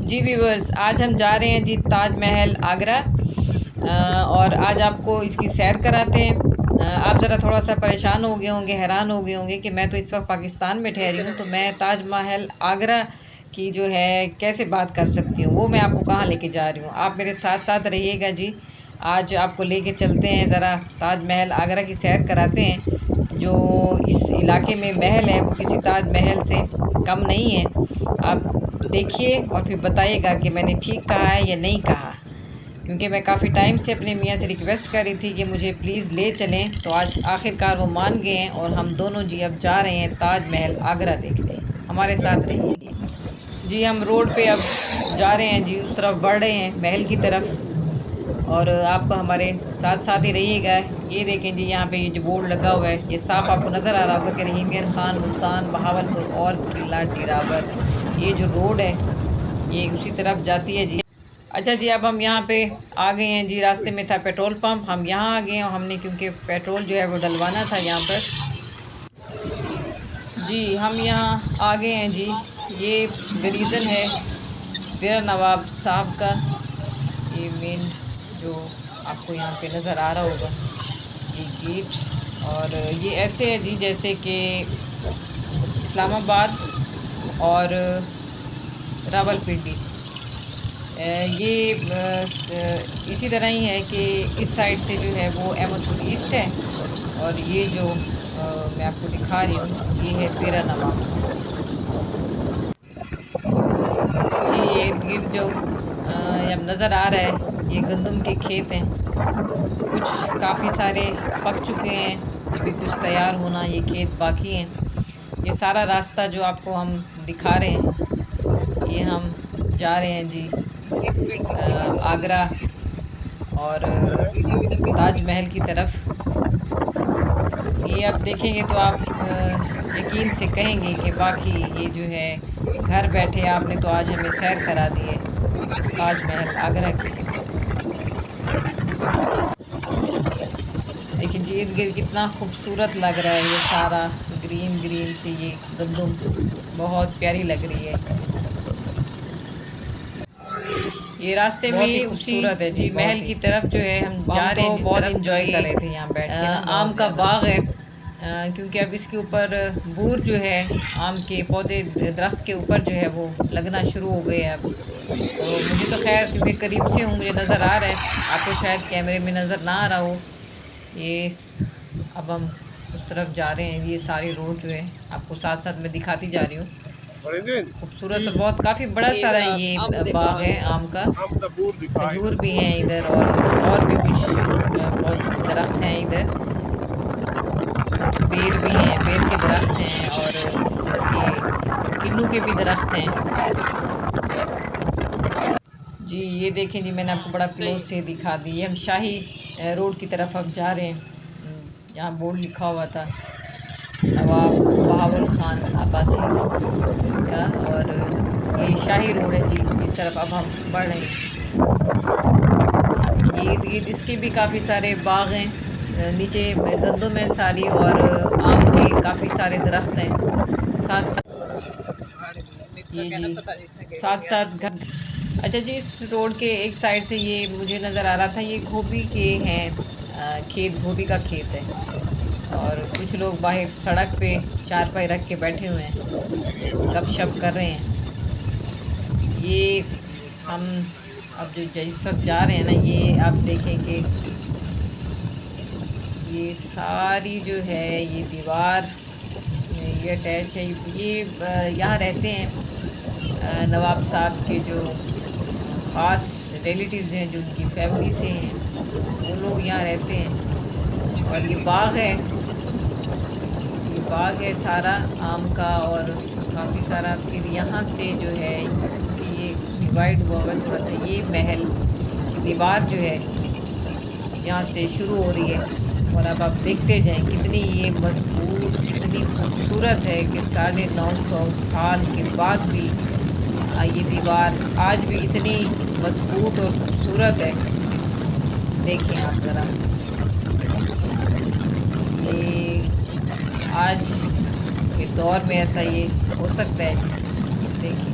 जी viewers, आज हम जा रहे हैं जी ताजमहल आगरा और आज आपको इसकी सैर कराते हैं। आप ज़रा थोड़ा सा परेशान हो गए होंगे, हैरान हो गए होंगे कि मैं तो इस वक्त पाकिस्तान में ठहरी हूँ, तो मैं ताजमहल आगरा की जो है कैसे बात कर सकती हूँ, वो मैं आपको कहाँ लेके जा रही हूँ। आप मेरे साथ साथ रहिएगा जी। आज आपको लेके चलते हैं, ज़रा ताजमहल आगरा की सैर कराते हैं। जो इस इलाके में महल है वो किसी ताजमहल से कम नहीं है। आप देखिए और फिर बताइएगा कि मैंने ठीक कहा है या नहीं कहा, क्योंकि मैं काफ़ी टाइम से अपने मियाँ से रिक्वेस्ट कर रही थी कि मुझे प्लीज़ ले चलें, तो आज आखिरकार वो मान गए हैं और हम दोनों जी अब जा रहे हैं ताजमहल आगरा देखने। हमारे साथ रहिए जी। हम रोड पे अब जा रहे हैं जी, उस तरफ बढ़ रहे हैं महल की तरफ, और आप हमारे साथ साथ ही रहिएगा। ये देखें जी, यहाँ पे ये जो बोर्ड लगा हुआ है, ये साफ आपको नज़र आ रहा होगा कि रहीमियत खान, मुल्तान, बहावलपुर और किला टिरावर, ये जो रोड है ये उसी तरफ जाती है जी। अच्छा जी, अब हम यहाँ पे आ गए हैं जी। रास्ते में था पेट्रोल पंप, हम यहाँ आ गए हैं और हमने क्योंकि पेट्रोल जो है वो डलवाना था यहाँ पर जी, हम यहाँ आ गए हैं जी। ये रीज़न है देरा नवाब साहब का, ये मेन जो आपको यहाँ पे नज़र आ रहा होगा ये गेट। और ये ऐसे है जी जैसे कि इस्लामाबाद और रावलपिंडी, ये इसी तरह ही है कि इस साइड से जो है वो अहमदपुर ईस्ट है, और ये जो मैं आपको दिखा रही हूँ ये है देरा नवाब साहब जी। ये इर्द गिर्द जो अब नज़र आ रहा है ये गंदम के खेत हैं, कुछ काफ़ी सारे पक चुके हैं, अभी कुछ तैयार होना ये खेत बाकी हैं। ये सारा रास्ता जो आपको हम दिखा रहे हैं, ये हम जा रहे हैं जी आगरा और ताजमहल की तरफ। ये आप देखेंगे तो आप यकीन से कहेंगे कि बाकी ये जो है घर बैठे आपने तो आज हमें सैर करा दी है ताजमहल आगरा की। लेकिन जी इर्द गिर्द कितना खूबसूरत लग रहा है, ये सारा ग्रीन ग्रीन सी ये गंदम बहुत प्यारी लग रही है। ये रास्ते में ही खूबसूरत है जी। महल की तरफ जो है हम जा रहे हैं, बहुत इंजॉय कर रहे थे यहाँ बैठ के। आम का बाग है, क्योंकि अब इसके ऊपर बूर जो है आम के पौधे दरख्त के ऊपर जो है वो लगना शुरू हो गए हैं अब। तो मुझे तो खैर क्योंकि करीब से हूँ मुझे नज़र आ रहा है, आपको शायद कैमरे में नज़र ना आ रहा हो। ये अब हम उस तरफ जा रहे हैं, ये सारी रोड जो है आपको साथ साथ मैं दिखाती जा रही हूँ। खूबसूरत सा बहुत काफ़ी बड़ा सारा ये बाग है आम का, खजूर भी हैं इधर और भी कुछ बहुत दरख्त हैं इधर, बेर भी हैं, बेर के दरख्त हैं और इसके किन्नू के भी दरख्त हैं जी। ये देखें जी, मैंने आपको बड़ा क्लोज से दिखा दी। हम शाही रोड की तरफ अब जा रहे हैं, यहाँ बोर्ड लिखा हुआ था नवाब बहावल खान अब्बासी का, और ये शाही रोड है जी, इस तरफ अब हम बढ़ रहे हैं। ये इसके भी काफ़ी सारे बाग हैं, नीचे गंदों में सारी और आम के काफ़ी सारे दरख्त हैं साथ साथ ये जी साथ साथ घर। अच्छा जी, इस रोड के एक साइड से ये मुझे नज़र आ रहा था ये गोभी के हैं खेत, गोभी का खेत है, और कुछ लोग बाहर सड़क पे चारपाई रख के बैठे हुए हैं, गपशप कर रहे हैं। ये हम अब जो जिस तरफ जा रहे हैं ना, ये आप देखेंगे ये सारी जो है ये दीवार ये अटैच है। ये यहाँ रहते हैं नवाब साहब के जो ख़ास रिलेटिव्स हैं, जो उनकी फैमिली से हैं, वो लोग यहाँ रहते हैं। और ये बाग है, ये बाग है सारा आम का, और काफ़ी सारा फिर यहाँ से जो है ये डिवाइड हुआ हुआ थोड़ा सा, ये महल की दीवार जो है यहाँ से शुरू हो रही है, और अब आप देखते जाएं कितनी ये मजबूत, कितनी खूबसूरत है कि 950 साल के बाद भी ये दीवार आज भी इतनी मजबूत और खूबसूरत है। देखें आप ज़रा, ये आज के दौर में ऐसा ये हो सकता है। देखिए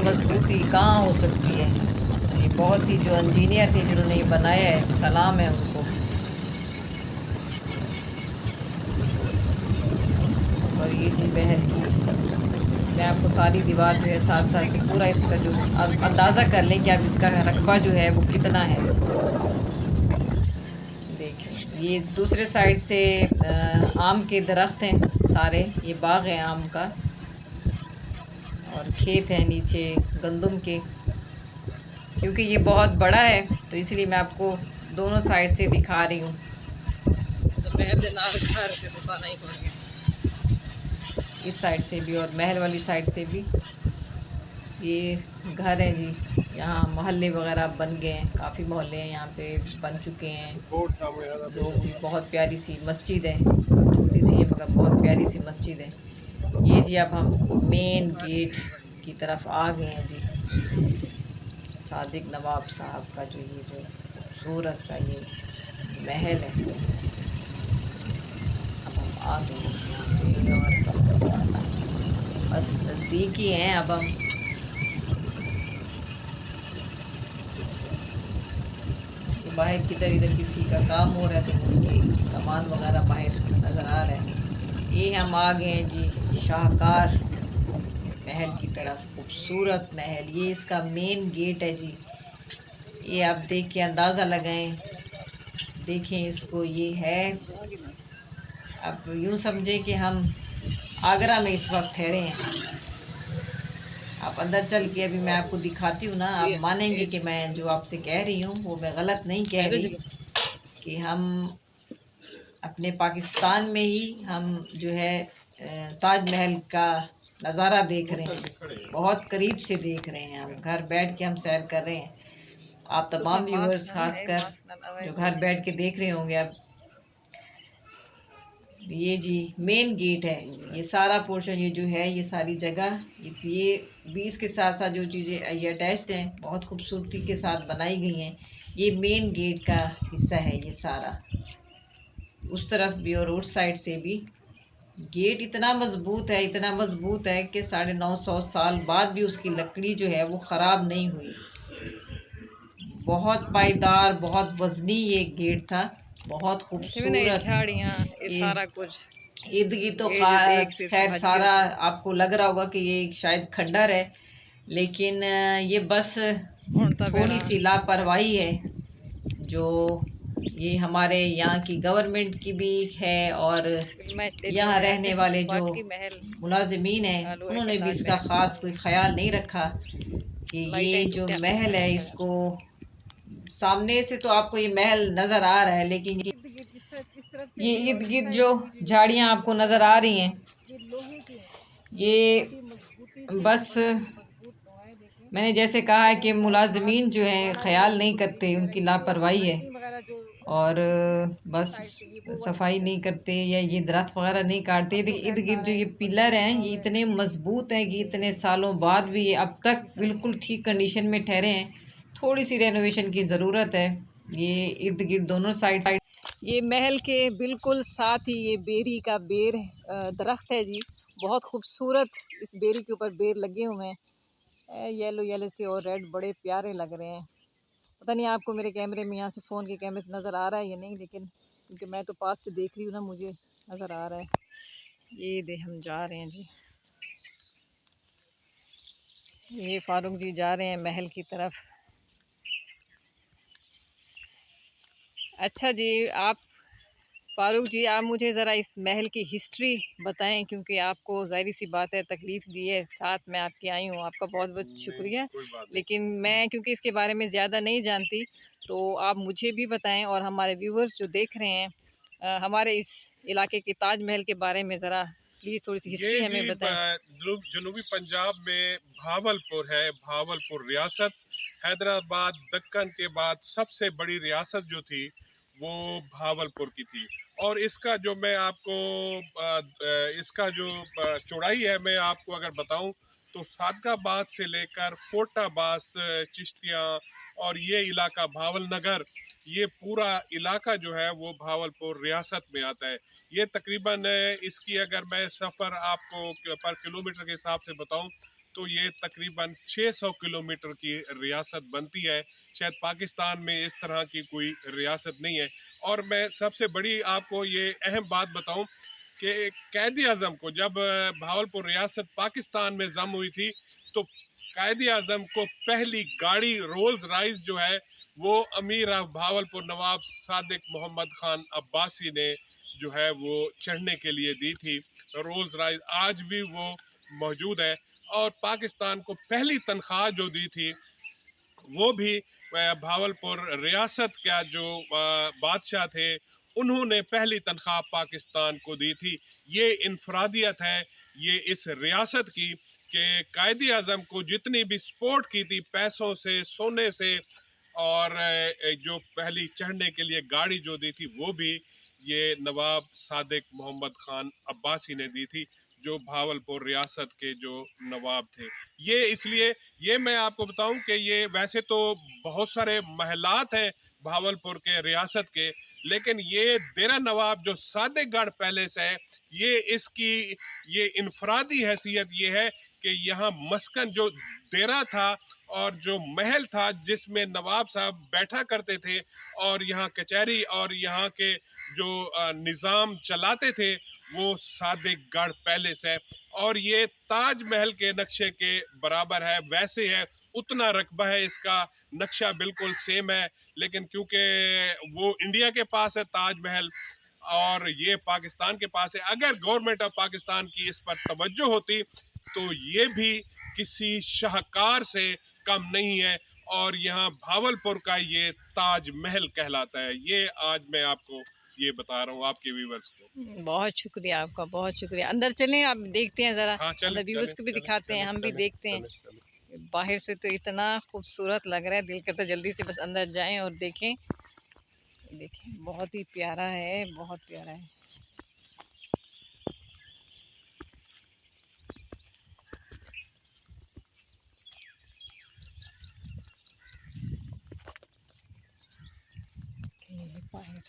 मजबूती कहाँ हो सकती है। ये बहुत ही जो इंजीनियर थे जिन्होंने ये बनाया है, सलाम है उनको। और ये जी महल की, मैं आपको सारी दीवार जो है साथ साथ से पूरा इसका जो अब अंदाज़ा कर लें कि अब इसका रकबा जो है वो कितना है। देखें, ये दूसरे साइड से आम के दरख्त हैं सारे, ये बाग है आम का, और खेत है नीचे गंदम के। क्योंकि ये बहुत बड़ा है तो इसलिए मैं आपको दोनों साइड से दिखा रही हूँ। तो महल के नाल घर पे दुकान ही खोल गया, इस साइड से भी और महल वाली साइड से भी ये घर है जी। यहाँ मोहल्ले वगैरह बन गए हैं, काफ़ी मोहल्ले हैं यहाँ पे बन चुके हैं। लोग, बहुत प्यारी सी मस्जिद है, छोटी सी है मगर बहुत प्यारी सी मस्जिद है। ये जी अब हम मेन गेट की तरफ आ गए हैं जी। सादिक नवाब साहब का जो ये जो खूबसूरत सा ये महल है, अब हम आ गए हैं यहाँ पे और बस नज़दीक ही हैं अब हम। बाहर किधर इधर किसी का काम हो रहा है तो उनके सामान वगैरह बाहर नज़र आ रहा है। ये हम आ गए हैं जी शाहकार महल की तरफ। खूबसूरत महल, ये इसका मेन गेट है जी। ये आप देख के अंदाज़ा लगाएं, देखें इसको, ये है। अब यूँ समझें कि हम आगरा में इस वक्त ठहरे हैं। आप अंदर चल के अभी मैं आपको दिखाती हूँ ना, आप मानेंगे कि मैं जो आपसे कह रही हूँ वो मैं गलत नहीं कह रही, कि हम अपने पाकिस्तान में ही हम जो है ताजमहल का नज़ारा देख रहे हैं, बहुत करीब से देख रहे हैं। हम घर बैठ के हम सैर कर रहे हैं। आप तमाम व्यूअर्स खासकर जो घर बैठ के देख रहे होंगे अब। ये जी मेन गेट है, ये सारा पोर्शन, ये जो है ये सारी जगह, ये भी इसके साथ साथ जो चीज़ें ये अटैच्ड हैं बहुत खूबसूरती के साथ बनाई गई हैं। ये मेन गेट का हिस्सा है ये सारा, उस तरफ भी और उस साइड से भी। गेट इतना मजबूत है, इतना मजबूत है कि 950 साल बाद भी उसकी लकड़ी जो है वो ख़राब नहीं हुई। बहुत पायदार, बहुत वजनी ये गेट था, बहुत खूबसूरत। झाड़ियाँ ये सारा कुछ इर्द गिर्द तो खैर सारा आपको लग रहा होगा कि ये शायद खंडर है, लेकिन ये बस थोड़ी सी लापरवाही है जो ये हमारे यहाँ की गवर्नमेंट की भी है, और यहाँ रहने वाले जो मुलाजिमीन हैं उन्होंने भी इसका ख़ास कोई ख्याल नहीं रखा कि ये जो महल है इसको, सामने से तो आपको ये महल नज़र आ रहा है, लेकिन ये इर्द गिर्द जो झाड़ियाँ आपको नज़र आ रही हैं ये बस मैंने जैसे कहा है कि मुलाजमीन जो हैं ख्याल नहीं करते, उनकी लापरवाही है, और बस सफाई नहीं करते या ये दरख्त वगैरह नहीं काटते। इर्द गिर्द जो ये पिलर हैं ये इतने मजबूत हैं कि इतने सालों बाद भी ये अब तक बिल्कुल ठीक कंडीशन में ठहरे हैं। थोड़ी सी रेनोवेशन की ज़रूरत है। ये इर्द गिर्द दोनों साइड ये महल के बिल्कुल साथ ही ये बेरी का बेर दरख्त है जी, बहुत खूबसूरत। इस बेरी के ऊपर बेर लगे हुए हैं, येलो येलो से और रेड, बड़े प्यारे लग रहे हैं। पता नहीं आपको मेरे कैमरे में यहाँ से फ़ोन के कैमरे से नज़र आ रहा है या नहीं, लेकिन क्योंकि मैं तो पास से देख रही हूँ ना, मुझे नज़र आ रहा है। ये दे हम जा रहे हैं जी, ये फारूक जी जा रहे हैं महल की तरफ। अच्छा जी, आप फारूक जी, आप मुझे ज़रा इस महल की हिस्ट्री बताएं, क्योंकि आपको ज़ाहिर सी बात है तकलीफ़ दी है, साथ में आपकी आई हूँ, आपका बहुत बहुत शुक्रिया। लेकिन मैं क्योंकि इसके बारे में ज़्यादा नहीं जानती, तो आप मुझे भी बताएं और हमारे व्यूवर्स जो देख रहे हैं हमारे इस इलाके के ताजमहल के बारे में ज़रा प्लीज़ थोड़ी सी हिस्ट्री हमें बताएं। जनूबी पंजाब में भावलपुर है, भावलपुर रियासत, हैदराबाद दक्कन के बाद सबसे बड़ी रियासत जो थी वो भावलपुर की थी। और इसका जो मैं आपको इसका जो चौड़ाई है मैं आपको अगर बताऊं तो सादकाबाद से लेकर फोर्टाबाद, चिश्तियाँ और ये इलाका भावल नगर, ये पूरा इलाका जो है वो भावलपुर रियासत में आता है। ये तकरीबन इसकी अगर मैं सफ़र आपको पर किलोमीटर के हिसाब से बताऊं तो ये तकरीबन 600 किलोमीटर की रियासत बनती है। शायद पाकिस्तान में इस तरह की कोई रियासत नहीं है। और मैं सबसे बड़ी आपको ये अहम बात बताऊं कि कैदी आज़म को जब भावलपुर रियासत पाकिस्तान में जम हुई थी, तो कैदी आज़म को पहली गाड़ी रोल्स राइस जो है वो अमीर ऑफ भावलपुर नवाब सादिक मोहम्मद खान अब्बासी ने जो है वो चढ़ने के लिए दी थी। रोल्स राइस आज भी वो मौजूद है। और पाकिस्तान को पहली तनख्वाह जो दी थी वो भी भावलपुर रियासत का जो बादशाह थे उन्होंने पहली तनख्वाह पाकिस्तान को दी थी। ये इनफरादियत है ये इस रियासत की कि कायदे आज़म को जितनी भी सपोर्ट की थी पैसों से, सोने से, और जो पहली चढ़ने के लिए गाड़ी जो दी थी वो भी ये नवाब सादिक मोहम्मद खान अब्बासी ने दी थी, जो भावलपुर रियासत के जो नवाब थे। ये इसलिए ये मैं आपको बताऊं कि ये वैसे तो बहुत सारे महलात हैं भावलपुर के रियासत के, लेकिन ये देरा नवाब जो सादिकगढ़ पैलेस है ये इसकी ये इनफरादी हैसियत ये है कि यहाँ मस्कन जो देरा था और जो महल था जिसमें नवाब साहब बैठा करते थे और यहाँ कचहरी और यहाँ के जो निज़ाम चलाते थे वो सादिकगढ़ पैलेस है। और ये ताजमहल के नक्शे के बराबर है, वैसे है, उतना रकबा है इसका, नक्शा बिल्कुल सेम है। लेकिन क्योंकि वो इंडिया के पास है ताजमहल और ये पाकिस्तान के पास है, अगर गवर्नमेंट ऑफ पाकिस्तान की इस पर तवज्जो होती तो ये भी किसी शाहकार से कम नहीं है। और यहाँ भावलपुर का ये ताजमहल कहलाता है। ये आज मैं आपको ये बता रहा हूँ आपके व्यूवर्स को। बहुत शुक्रिया आपका, बहुत शुक्रिया। अंदर चलें, आप देखते हैं ज़रा। हाँ, अंदर व्यूवर्स को भी दिखाते हैं, हम भी देखते हैं। बाहर से तो इतना खूबसूरत लग रहा है, दिल करता जल्दी से बस अंदर जाएं और देखें। देखें, बहुत ही प्यारा है, बहुत प्यारा है। बाहर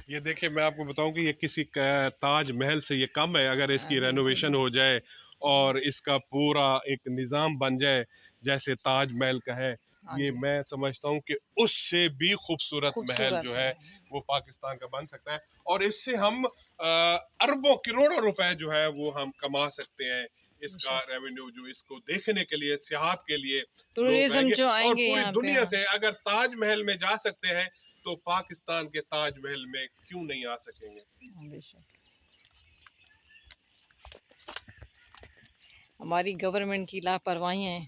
ये देखिए, मैं आपको बताऊं कि ये किसी ताजमहल से ये कम है। अगर इसकी रेनोवेशन हो जाए और इसका पूरा एक निज़ाम बन जाए जैसे ताजमहल का है, ये मैं समझता हूँ कि उससे भी खूबसूरत महल जो है वो पाकिस्तान का बन सकता है। और इससे हम अरबों करोड़ों रुपए जो है वो हम कमा सकते हैं। इसका रेवेन्यू जो इसको देखने के लिए, सियाहत के लिए टूरिज्म जो और आएंगे पूरी यहाँ दुनिया पे। से अगर ताजमहल में जा सकते हैं तो पाकिस्तान के ताजमहल में क्यों नहीं आ सकेंगे। हमारी गवर्नमेंट की लापरवाही है,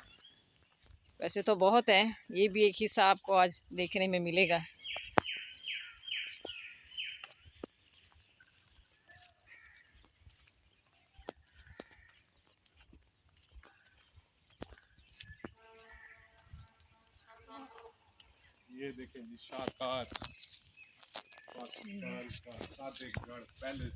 वैसे तो बहुत है, ये भी एक हिस्सा आपको आज देखने में मिलेगा। ये देखें जी, शाहकार पाकिस्तान का सादिकगढ़ पैलेस।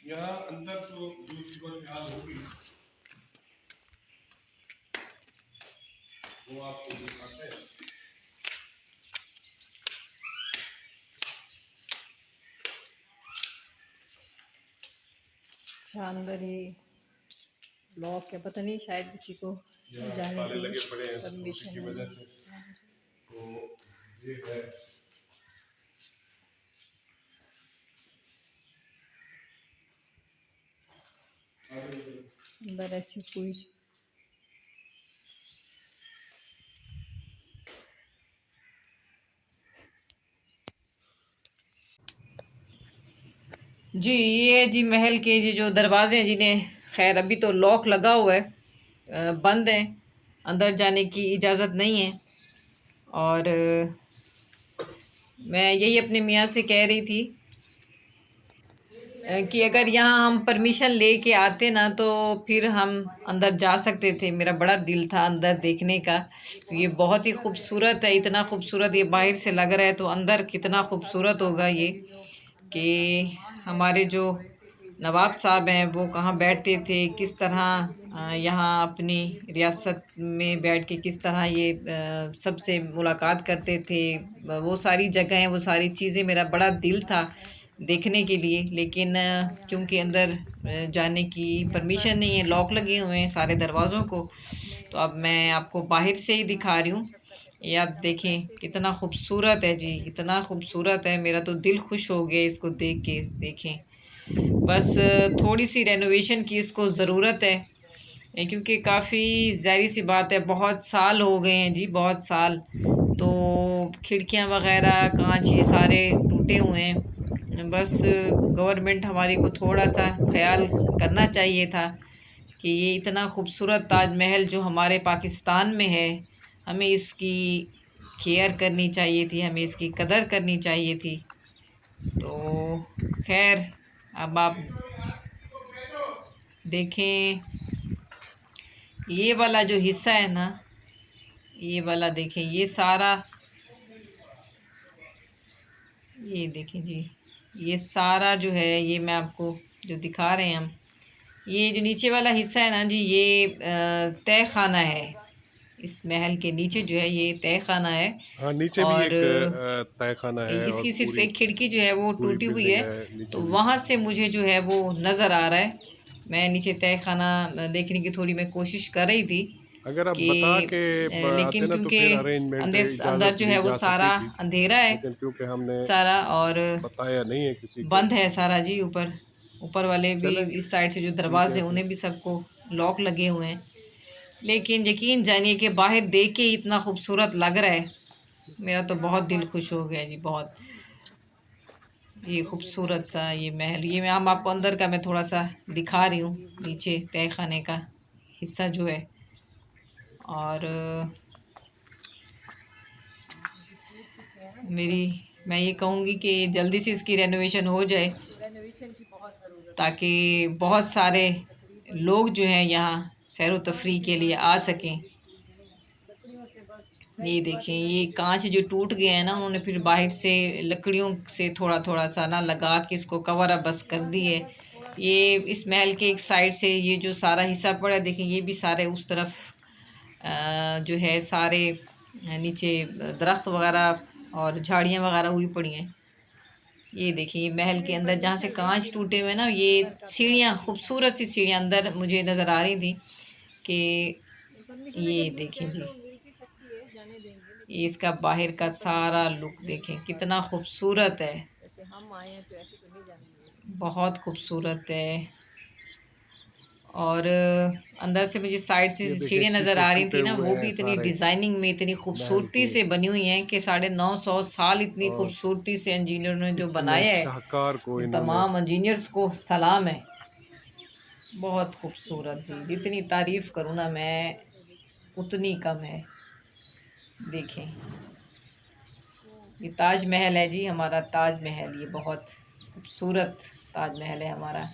यहाँ अंदर तो जो सूरत हाल होगी वो आपको दिखाते हैं। अच्छा, अंदर ये ब्लॉक है, पता नहीं शायद किसी को जाने के लिए परमिशन की वजह से तो ये है। अंदर ऐसी कोई जी, ये जी महल के जो दरवाजे हैं जिन्हें खैर अभी तो लॉक लगा हुआ है, बंद है, अंदर जाने की इजाज़त नहीं है। और मैं यही अपने मियाँ से कह रही थी कि अगर यहाँ हम परमिशन लेके आते ना तो फिर हम अंदर जा सकते थे। मेरा बड़ा दिल था अंदर देखने का। ये बहुत ही खूबसूरत है, इतना खूबसूरत ये बाहर से लग रहा है तो अंदर कितना खूबसूरत होगा ये, कि हमारे जो नवाब साहब हैं वो कहाँ बैठते थे, किस तरह यहाँ अपनी रियासत में बैठ के किस तरह ये सबसे मुलाकात करते थे। वो सारी जगहें, वो सारी चीज़ें, मेरा बड़ा दिल था देखने के लिए, लेकिन क्योंकि अंदर जाने की परमिशन नहीं है, लॉक लगे हुए हैं सारे दरवाज़ों को, तो अब मैं आपको बाहर से ही दिखा रही हूँ। ये आप देखें कितना खूबसूरत है जी, इतना खूबसूरत है, मेरा तो दिल खुश हो गया इसको देख के। देखें, बस थोड़ी सी रेनोवेशन की इसको ज़रूरत है, क्योंकि काफ़ी ज़ाहिर सी बात है बहुत साल हो गए हैं जी, बहुत साल। तो खिड़कियाँ वगैरह, कांच ये सारे टूटे हुए हैं। बस गवर्नमेंट हमारी को थोड़ा सा ख्याल करना चाहिए था कि ये इतना खूबसूरत ताजमहल जो हमारे पाकिस्तान में है, हमें इसकी केयर करनी चाहिए थी, हमें इसकी कदर करनी चाहिए थी। तो खैर, अब आप देखें ये वाला जो हिस्सा है ना, ये वाला देखें, ये सारा, ये देखें जी, ये सारा जो है, ये मैं आपको जो दिखा रहे हैं हम, ये जो नीचे वाला हिस्सा है ना जी, ये तय खाना है। इस महल के नीचे जो है ये तय खाना है। हाँ, नीचे और भी एक तय खाना है, इसकी और सिर्फ एक खिड़की जो है वो टूटी हुई है, नीचे तो भी। वहाँ से मुझे जो है वो नज़र आ रहा है। मैं नीचे तय खाना देखने की थोड़ी मैं कोशिश कर रही थी अगर आप कि बता के लेकिन आते ना तो क्योंकि फिर अरेंजमेंट अंदर जो है वो सारा अंधेरा है लेकिन क्योंकि हमने सारा, और बताया नहीं है किसी को, बंद है सारा जी। ऊपर वाले भी, चलें, इस साइड से जो ठीक दरवाजे है हैं उन्हें भी सबको लॉक लगे हुए हैं। लेकिन यकीन जानिए कि बाहर देख के ही इतना खूबसूरत लग रहा है, मेरा तो बहुत दिल खुश हो गया जी, बहुत। ये खूबसूरत सा ये महल, ये मैं आपको अंदर का मैं थोड़ा सा दिखा रही हूँ, नीचे तय खाने का हिस्सा जो है। और मैं ये कहूँगी कि जल्दी से इसकी रेनोवेशन हो जाए, ताकि बहुत सारे लोग जो हैं यहाँ सैर व तफरीह के लिए आ सकें। ये देखें, ये कांच जो टूट गए हैं ना, उन्होंने फिर बाहर से लकड़ियों से थोड़ा थोड़ा सा ना लगा के इसको कवर अप बस कर दी है। ये इस महल के एक साइड से ये जो सारा हिस्सा पड़ा है, देखें ये भी सारे उस तरफ जो है सारे नीचे दरख्त वगैरह और झाड़ियाँ वगैरह हुई पड़ी हैं। ये देखिए महल के अंदर जहाँ से कांच टूटे हुए ना, ये सीढ़ियाँ, खूबसूरत सी सीढ़ियाँ अंदर मुझे नज़र आ रही थी कि ये देखें जी, ये इसका बाहर का सारा लुक देखें कितना खूबसूरत है, बहुत खूबसूरत है। और अंदर से मुझे साइड से सीढ़ियाँ नज़र आ रही थी ना, वो भी इतनी डिज़ाइनिंग में इतनी खूबसूरती से बनी हुई हैं कि 950 साल इतनी खूबसूरती से इंजीनियर ने जो बनाया है, तमाम इंजीनियर्स को सलाम है। बहुत खूबसूरत जी, जितनी तारीफ़ करूँ ना मैं उतनी कम है। देखें, ये ताज महल है जी, हमारा ताज महल, ये बहुत खूबसूरत ताज महल है हमारा।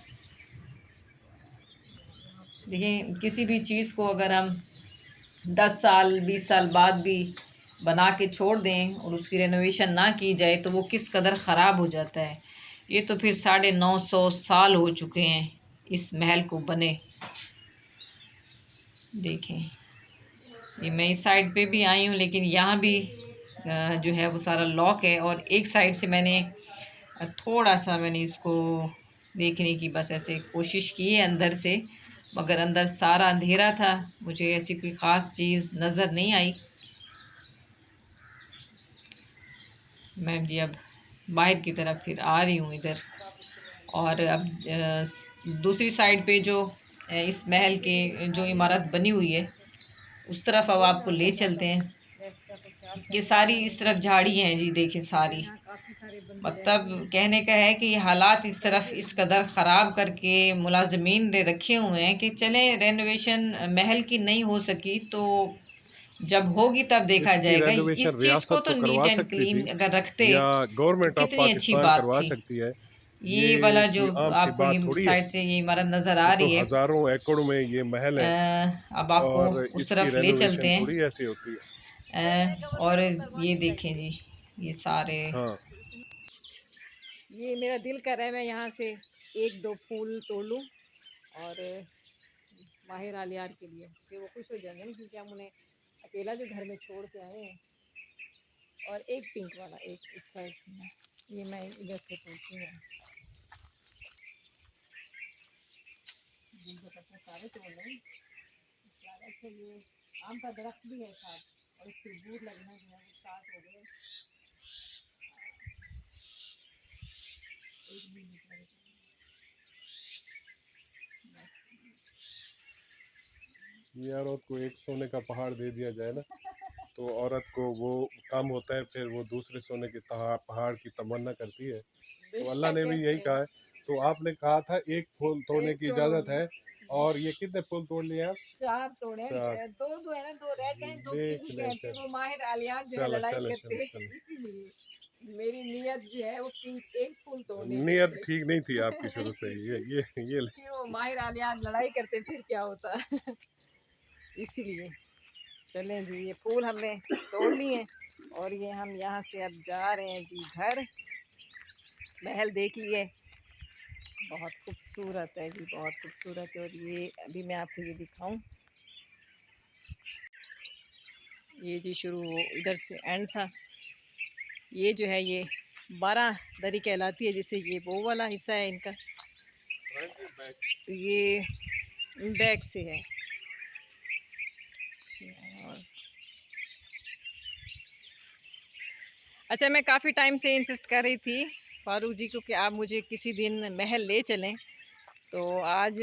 देखिए, किसी भी चीज़ को अगर हम 10 साल 20 साल बाद भी बना के छोड़ दें और उसकी रेनोवेशन ना की जाए तो वो किस कदर ख़राब हो जाता है। ये तो फिर 950 साल हो चुके हैं इस महल को बने। देखें, ये मैं इस साइड पे भी आई हूँ, लेकिन यहाँ भी जो है वो सारा लॉक है, और एक साइड से मैंने थोड़ा सा इसको देखने की बस ऐसे कोशिश की है अंदर से, मगर अंदर सारा अंधेरा था, मुझे ऐसी कोई ख़ास चीज़ नज़र नहीं आई। मैं जी अब बाहर की तरफ फिर आ रही हूँ इधर, और अब दूसरी साइड पे जो इस महल के जो इमारत बनी हुई है उस तरफ अब आपको ले चलते हैं। ये सारी इस तरफ झाड़ी हैं जी, देखें सारी, मतलब कहने का है कि ये हालात इस तरफ इस कदर ख़राब करके मुलाजमीन ने रखे हुए हैं कि चले रेनोवेशन महल की नहीं हो सकी तो जब होगी तब देखा जाएगा। इस चीज़ को तो नीट एंड क्लीन अगर रखते या गवर्नमेंट ऑफ कितनी अच्छी पाकिस्तान बात करवा थी। सकती है, ये वाला जो कोई आम सी आपको बात ये थोड़ी है। साइड से ये इमारत नजर आ ये तो रही है, हजारों एकड़ में ये महल है अब आपको और उस इसकी तरफ ले चलते रेनोवेशन हैं। थोड़ी ऐसी होती है। और ये देखें जी, ये सारे हाँ, ये मेरा दिल कर रहा है मैं यहाँ से एक दो फूल तोड़ लूँ और माहिर आलियार के लिए, फिर वो खुश हो जाएंगे ना, क्योंकि हम उन्हें अकेला जो घर में छोड़ के आए हैं। और एक पिंक वाला, एक इस साइड से है, ये मैं इधर से तोड़ती हूँ। सारे तोड़ लें, ज़्यादा अच्छा। ये आम का दरख्त भी है साथ, और इसकी दूर लगना जो है वो स्टार्ट हो गए। एक भी निकल ये औरत को एक सोने का पहाड़ दे दिया जाए ना, तो औरत को वो काम होता है, फिर वो दूसरे सोने के पहाड़ की तमन्ना करती है। तो अल्लाह ने भी यही कहा है। तो आपने कहा था एक फूल तोड़ने की इजाजत है, और ये कितने फूल तोड़ लिए आप? चार तोड़े, चार। दो दो है ना, दो रेड हैं, दो देख पिंक ले हैं, फिर चल, वो माहिर आलियान जो है चलो लड़ाई चलो करते चलो हैं, चलो। इसीलिए मेरी नीयत जो है वो पिंक एक फूल तोड़ने की नीयत थी। ठीक नहीं थी आपकी शुरू से। ये ले। फिर वो माहिर आलियान लड़ाई करते फिर क्या होता इसीलिए। चलें जी, ये फूल हमने तोड़ लिए और ये हम यहाँ से अब जा रहे हैं जी घर। महल देख लिए, बहुत खूबसूरत है जी, बहुत खूबसूरत है। और ये अभी मैं आपको ये दिखाऊं, ये जी शुरू इधर से एंड था। ये जो है ये 12 दरी कहलाती है, जिससे ये वो वाला हिस्सा है इनका, ये बैक से है। और अच्छा, मैं काफ़ी टाइम से इंसिस्ट कर रही थी फारूक जी को कि आप मुझे किसी दिन महल ले चलें, तो आज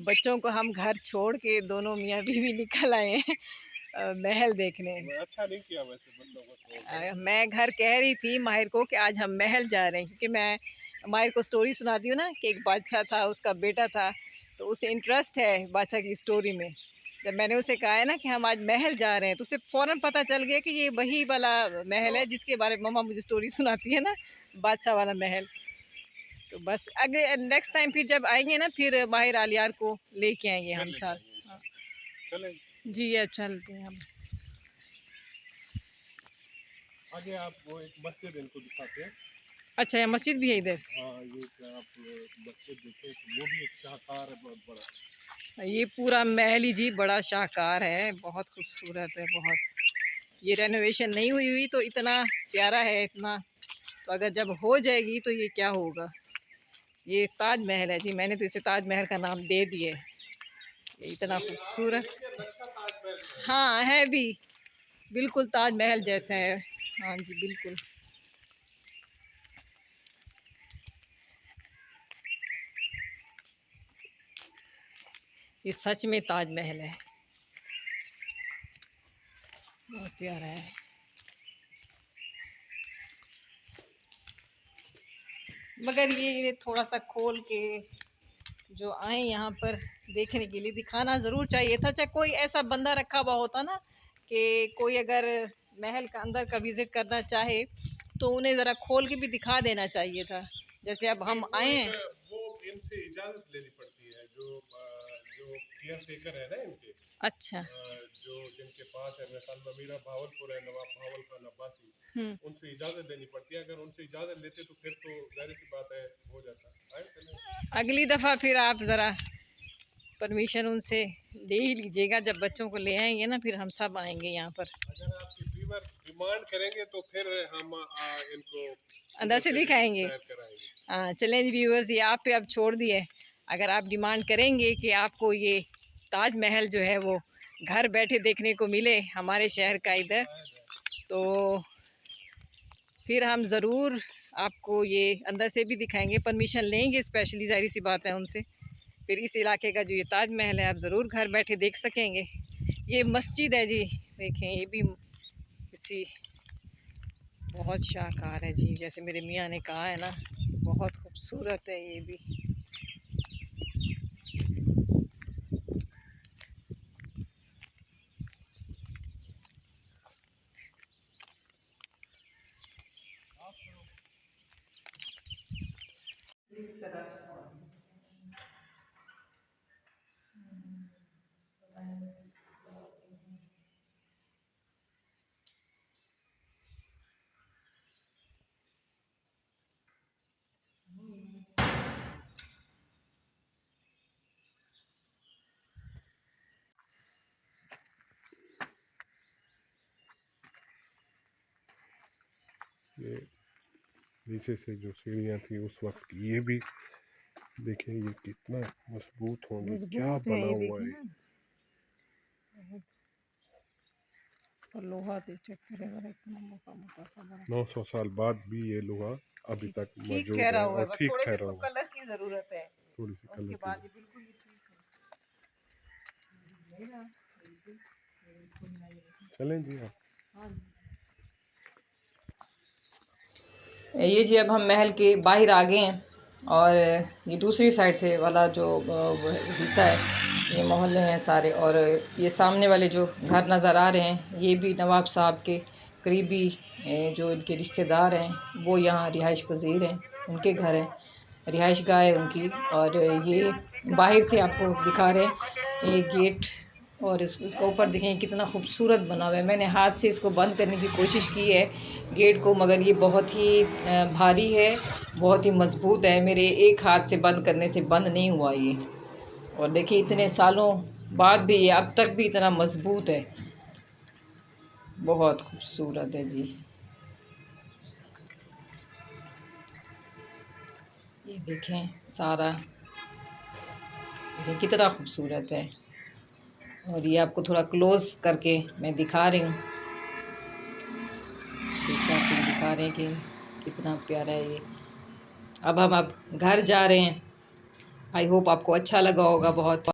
बच्चों को हम घर छोड़ के दोनों मियाँ बीवी निकल आए हैं महल देखने। अच्छा नहीं किया वैसे बच्चों को छोड़। मैं घर कह रही थी माहिर को कि आज हम महल जा रहे हैं, क्योंकि मैं माहिर को स्टोरी सुनाती हूँ ना कि एक बादशाह था, उसका बेटा था, तो उसे इंटरेस्ट है बादशाह की स्टोरी में। जब मैंने उसे कहा है ना कि हम आज महल जा रहे हैं, तो उसे फ़ौरन पता चल गया कि ये वही वाला महल है जिसके बारे में मम्मा मुझे स्टोरी सुनाती है ना, बादशाह वाला महल। तो बस अगले नेक्स्ट टाइम फिर जब आएंगे ना, फिर माहिर आलियार को लेके आएंगे हम साथ। हाँ। जी, ये चलते हैं हम। आगे आप वो एक मस्जिद इनको दिखाते हैं। अच्छा, मस्जिद भी है इधर? हाँ, ये आप मस्जिद देखें तो वो भी एक शाहकार है बहुत बड़ा। ये पूरा महल ही जी बड़ा शाहकार है, बहुत खूबसूरत है, बहुत। ये रेनोवेशन नहीं हुई हुई तो इतना प्यारा है, इतना। तो अगर जब हो जाएगी तो ये क्या होगा। ये ताज महल है जी, मैंने तो इसे ताज महल का नाम दे दिए। ये इतना खूबसूरत, हाँ है भी, बिल्कुल ताज महल जैसा है। हाँ जी बिल्कुल। ये सच में ताज महल है, बहुत प्यारा है। मगर ये थोड़ा सा खोल के जो आए यहाँ पर देखने के लिए, दिखाना ज़रूर चाहिए था। चाहे कोई ऐसा बंदा रखा हुआ होता ना कि कोई अगर महल का अंदर का विज़िट करना चाहे तो उन्हें ज़रा खोल के भी दिखा देना चाहिए था। जैसे अब हम आए हैं, वो इनसे इजाजत लेनी पड़ती है, जो केयर टेकर है ना इनके। अच्छा। जो जिनके पास है, मेरे ख्याल में मीरा भावलपुर है, नवाब भावल खान अब्बासी, उनसे इजाजत लेनी पड़ती है। अगर उनसे इजाजत लेते तो फिर तो जाहिर सी बात है हो जाता। अगली दफ़ा फिर आप ज़रा परमिशन उनसे ले ही लीजिएगा, जब बच्चों को ले आएंगे ना फिर हम सब आएंगे यहाँ पर। अगर आपके व्यूअर डिमांड करेंगे तो फिर हम इनको अंदर से दिखाएंगे। सैर कराएंगे। हाँ चलें व्यूअर्स, ये आप पे अब छोड़ दिए। अगर आप डिमांड करेंगे कि आपको ये ताज महल जो है वो घर बैठे देखने को मिले हमारे शहर का इधर, तो फिर हम ज़रूर आपको ये अंदर से भी दिखाएंगे। परमिशन लेंगे स्पेशली, ज़ाहिर सी बात है उनसे। फिर इस इलाके का जो ये ताज महल है आप ज़रूर घर बैठे देख सकेंगे। ये मस्जिद है जी, देखें ये भी किसी बहुत शाहकार है जी, जैसे मेरे मियाँ ने कहा है ना, बहुत खूबसूरत है ये भी। इस तरफ थोड़ा सा ये नीचे से जो सीढ़ियाँ थी उस वक्त की, ये भी देखें ये कितना मजबूत होंगे, क्या बना हुआ है। और लोहा तो चेक करेगा इतना मोटा मोटा सा बड़ा। 900 साल बाद भी ये लोहा अभी तक ठीक मौजूद ठहरा है हुआ है, और बस ठीक थोड़े से ठहरा इसको हुआ है। कलर की जरूरत है, थोड़ी सी उसके कलर बाद की। ये बिल्कुल ही ठीक है। चलें जी आप। हाँ जी। ये जी अब हम महल के बाहर आ गए हैं और ये दूसरी साइड से वाला जो हिस्सा है, ये मोहल्ले हैं सारे, और ये सामने वाले जो घर नज़र आ रहे हैं ये भी नवाब साहब के करीबी जो इनके रिश्तेदार हैं वो यहाँ रिहाइश पजीर हैं, उनके घर हैं, रिहाइश गाह है उनकी। और ये बाहर से आपको दिखा रहे हैं ये गेट, और इसका ऊपर देखें कितना खूबसूरत बना हुआ है। मैंने हाथ से इसको बंद करने की कोशिश की है गेट को, मगर ये बहुत ही भारी है, बहुत ही मज़बूत है, मेरे एक हाथ से बंद करने से बंद नहीं हुआ ये। और देखिए इतने सालों बाद भी ये अब तक भी इतना मज़बूत है, बहुत खूबसूरत है जी। ये देखें सारा, ये कितना खूबसूरत है। और ये आपको थोड़ा क्लोज करके मैं दिखा रही हूँ, दिखा रहे हैं कि कितना प्यारा है ये। अब हम घर जा रहे हैं। आई होप आपको अच्छा लगा होगा बहुत।